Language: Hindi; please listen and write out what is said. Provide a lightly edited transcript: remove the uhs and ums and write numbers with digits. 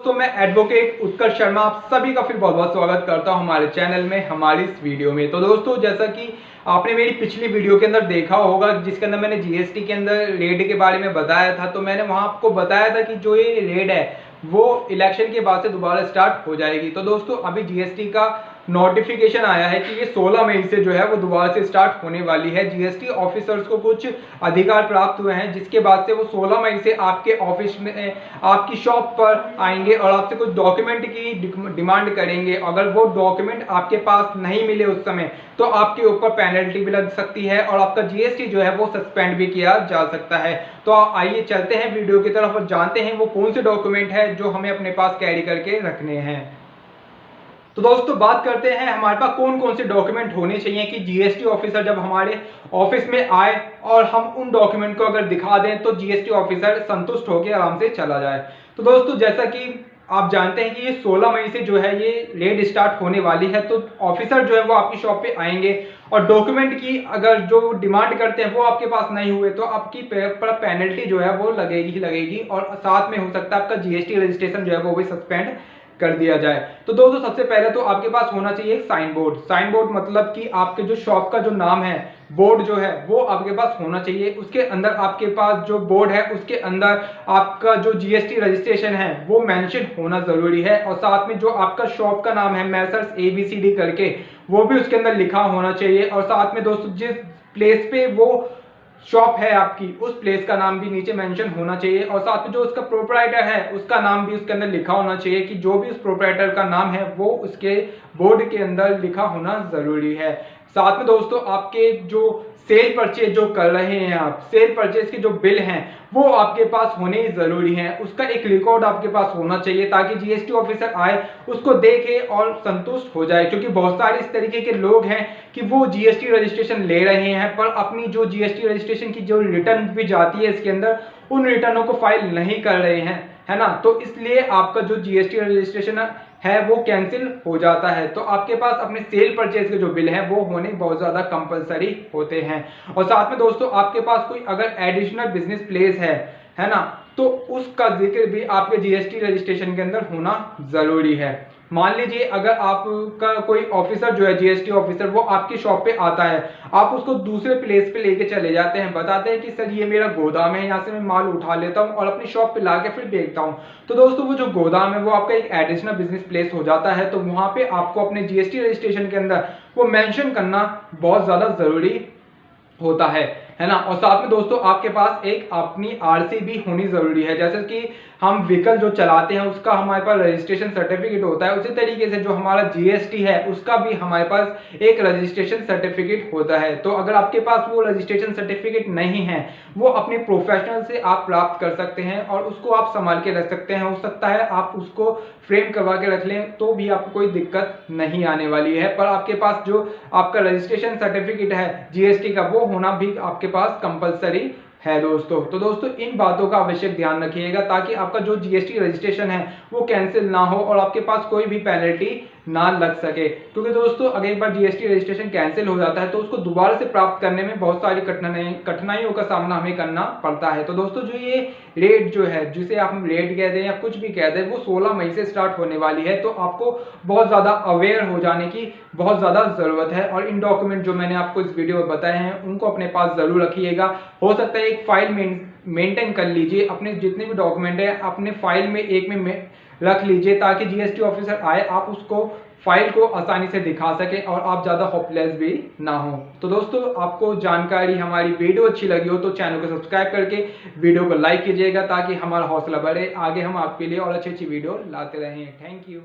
तो मैं एडवोकेट उत्कर्ष शर्मा आप सभी का फिर बहुत बहुत स्वागत करता हूं हमारे चैनल में हमारी इस वीडियो में। तो दोस्तों, जैसा कि आपने मेरी पिछली वीडियो के अंदर देखा होगा जिसके अंदर मैंने जीएसटी के अंदर रेड के बारे में बताया था, तो मैंने वहां आपको बताया था कि जो ये रेड है वो इलेक्शन के बाद से दोबारा स्टार्ट हो जाएगी। तो दोस्तों, अभी जीएसटी का नोटिफिकेशन आया है कि ये 16 मई से जो है वो दोबारा से स्टार्ट होने वाली है। जीएसटी ऑफिसर्स को कुछ अधिकार प्राप्त हुए हैं जिसके बाद से वो 16 मई से आपके ऑफिस में आपकी शॉप पर आएंगे और आपसे कुछ डॉक्यूमेंट की डिमांड करेंगे। अगर वो डॉक्यूमेंट आपके पास नहीं मिले उस समय तो आपके ऊपर पेनल्टी भी लग सकती है और आपका जीएसटी जो है वो सस्पेंड भी किया जा सकता है। तो आइए चलते हैं वीडियो की तरफ और जानते हैं वो कौन से डॉक्यूमेंट है जो हमें अपने पास कैरी करके रखने हैं। तो दोस्तों, बात करते हैं हमारे पास कौन कौन से डॉक्यूमेंट होने चाहिए कि जीएसटी ऑफिसर जब हमारे ऑफिस में आए और हम उन डॉक्यूमेंट को अगर दिखा दें तो जीएसटी ऑफिसर संतुष्ट होकर आराम से चला जाए। तो दोस्तों, जैसा कि आप जानते हैं कि ये 16 मई से जो है ये रेड स्टार्ट होने वाली है, तो ऑफिसर जो है वो आपकी शॉप पे आएंगे और डॉक्यूमेंट की अगर जो डिमांड करते हैं वो आपके पास नहीं हुए तो आपकी पर पेनल्टी जो है वो लगेगी ही लगेगी और साथ में हो सकता है आपका जीएसटी रजिस्ट्रेशन जो है वो भी सस्पेंड कर दिया जाए। तो दोस्तों, सबसे पहले तो आपके पास होना चाहिए एक साइन बोर्ड। साइन बोर्ड मतलब कि आपके जो शॉप का जो नाम है, बोर्ड जो है वो आपके पास होना चाहिए। उसके अंदर आपके पास जो बोर्ड है उसके अंदर आपका जो जीएसटी रजिस्ट्रेशन है वो मेंशन होना जरूरी है और साथ में जो आपका शॉप का नाम है मैसर्स एबीसीडी करके वो भी उसके अंदर लिखा होना चाहिए। और साथ में दोस्तों, जिस प्लेस पे वो शॉप है आपकी उस प्लेस का नाम भी नीचे मेंशन होना चाहिए और साथ में जो उसका प्रोपराइटर है उसका नाम भी उसके अंदर लिखा होना चाहिए कि जो भी उस प्रोपराइटर का नाम है वो उसके बोर्ड के अंदर लिखा होना जरूरी है। साथ में दोस्तों, आपके जो सेल परचेज जो कर रहे हैं आप, सेल परचेज के जो बिल हैं वो आपके पास होने ही जरूरी है। उसका एक रिकॉर्ड आपके पास होना चाहिए ताकि जीएसटी ऑफिसर आए उसको देखे और संतुष्ट हो जाए, क्योंकि बहुत सारे इस तरीके के लोग हैं कि वो जीएसटी रजिस्ट्रेशन ले रहे हैं पर अपनी जो जीएसटी रजिस्ट्रेशन की जो रिटर्न भी जाती है इसके अंदर उन रिटर्नों को फाइल नहीं कर रहे हैं, है ना। तो इसलिए आपका जो जीएसटी रजिस्ट्रेशन है वो कैंसिल हो जाता है। तो आपके पास अपने सेल परचेज के जो बिल हैं वो होने बहुत ज्यादा कंपलसरी होते हैं। और साथ में दोस्तों, आपके पास कोई अगर एडिशनल बिजनेस प्लेस है ना, तो उसका जिक्र भी आपके जीएसटी रजिस्ट्रेशन के अंदर होना जरूरी है। मान लीजिए अगर आपका कोई ऑफिसर जो है जीएसटी ऑफिसर वो आपकी शॉप पे आता है, आप उसको दूसरे प्लेस पे लेके चले जाते हैं, बताते हैं कि सर ये मेरा गोदाम है, यहाँ से मैं माल उठा लेता हूँ और अपनी शॉप पे लाके फिर बेचता हूँ। तो दोस्तों, वो जो गोदाम है वो आपका एक एडिशनल बिजनेस प्लेस हो जाता है। तो वहां पे आपको अपने जीएसटी रजिस्ट्रेशन के अंदर वो मेंशन करना बहुत ज्यादा जरूरी होता है ना। और साथ में दोस्तों, आपके पास एक अपनी आरसी भी होनी जरूरी है। जैसे कि हम व्हीकल जो चलाते हैं उसका हमारे पास रजिस्ट्रेशन सर्टिफिकेट होता है, उसी तरीके से जो हमारा जीएसटी है उसका भी हमारे पास एक रजिस्ट्रेशन सर्टिफिकेट होता है। तो अगर आपके पास वो रजिस्ट्रेशन सर्टिफिकेट नहीं है वो अपने प्रोफेशनल से आप प्राप्त कर सकते हैं और उसको आप संभाल के रख सकते हैं। हो सकता है आप उसको फ्रेम करवा के रख लें तो भी आपको कोई दिक्कत नहीं आने वाली है, पर आपके पास जो आपका रजिस्ट्रेशन सर्टिफिकेट है जीएसटी का वो होना भी आपके पास कंपलसरी है दोस्तों। तो दोस्तों, इन बातों का आवश्यक ध्यान रखिएगा ताकि आपका जो जीएसटी रजिस्ट्रेशन है वो कैंसिल ना हो और आपके पास कोई भी पेनल्टी ना लग सके। क्योंकि दोस्तों, अगर एक बार जीएसटी रजिस्ट्रेशन कैंसिल हो जाता है तो उसको दोबारा से प्राप्त करने में बहुत सारी कठिनाइयों का सामना हमें करना पड़ता है। तो दोस्तों, जो ये रेट जो है जिसे आप रेट कह दें या कुछ भी कह दें वो 16 मई से स्टार्ट होने वाली है। तो आपको बहुत ज्यादा अवेयर हो जाने की बहुत ज्यादा जरूरत है और इन डॉक्यूमेंट जो मैंने आपको इस वीडियो में बताए हैं उनको अपने पास जरूर रखिएगा। हो सकता है एक फाइल मेंटेन कर लीजिए, अपने जितने भी डॉक्यूमेंट है अपने फाइल में एक में रख लीजिए ताकि जीएसटी ऑफिसर आए आप उसको फाइल को आसानी से दिखा सके और आप ज्यादा होपलेस भी ना हो। तो दोस्तों, आपको जानकारी हमारी वीडियो अच्छी लगी हो तो चैनल को सब्सक्राइब करके वीडियो को लाइक कीजिएगा ताकि हमारा हौसला बढ़े, आगे हम आपके लिए और अच्छी अच्छी वीडियो लाते रहें। Thank you.